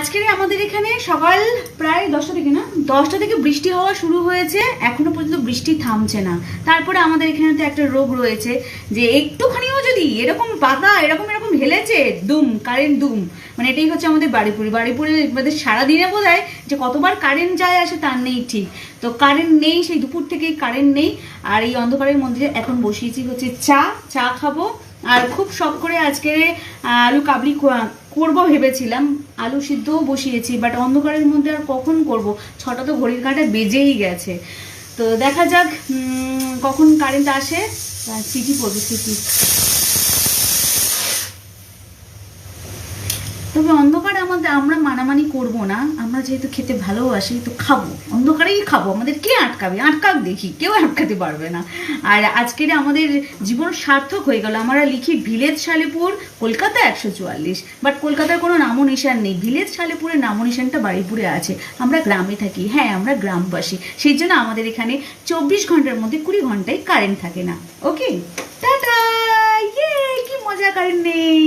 আজকের আমাদের এখানে সকাল প্রায় 10টা থেকে না 10টা থেকে বৃষ্টি হওয়া শুরু হয়েছে, এখনো পর্যন্ত বৃষ্টি থামছে না। তারপরে আমাদের এখানে তো একটা রোগ রয়েছে যে একটুখানিও যদি এরকম পাতা এরকম এরকম হেলেছে দুম কারেন্ট দুম, মানে এটাই হচ্ছে আমাদের বাড়িপুরে আমাদের সারাদিনে বোধহয় যে কতবার কারেন্ট যায় আসে তার নেই ঠিক। তো কারেন্ট নেই, সেই দুপুর থেকেই কারেন্ট নেই। আর এই অন্ধকারের মধ্যে এখন বসিয়েছি হচ্ছে চা খাবো। আর খুব শখ করে আজকে আলু কাবলি করবো ভেবেছিলাম, আলু সিদ্ধও বসিয়েছি, বাট অন্ধকারের মধ্যে আর কখন করব, 6টা তো ঘড়ির কাঁটা বেজেই গেছে। তো দেখা যাক কখন কারেন্ট আসে। চিঠি পড়বে চিঠি। তবে অন্ধকারে আমরা মানামানি করব না, আমরা যেহেতু খেতে ভালোবাসি তো খাবো, অন্ধকারেই খাবো। আমাদের কে আটকাবে? আটকাক দেখি, কেউ আটকাতে পারবে না। আর আজকের আমাদের জীবন সার্থক হয়ে গেল। আমরা লিখি ভিলেজ সালেপুর, কলকাতা 144, বাট কলকাতার কোনো নামো নিশান নেই। ভিলেজ সালেপুরের নামো নিশানটা বাড়িপুরে আছে। আমরা গ্রামে থাকি, হ্যাঁ আমরা গ্রামবাসী, সেই জন্য আমাদের এখানে 24 ঘন্টার মধ্যে 20 ঘন্টায় কারেন্ট থাকে না। ওকে, টাটা। ইয়ে কি মজা, কারেন্ট নেই।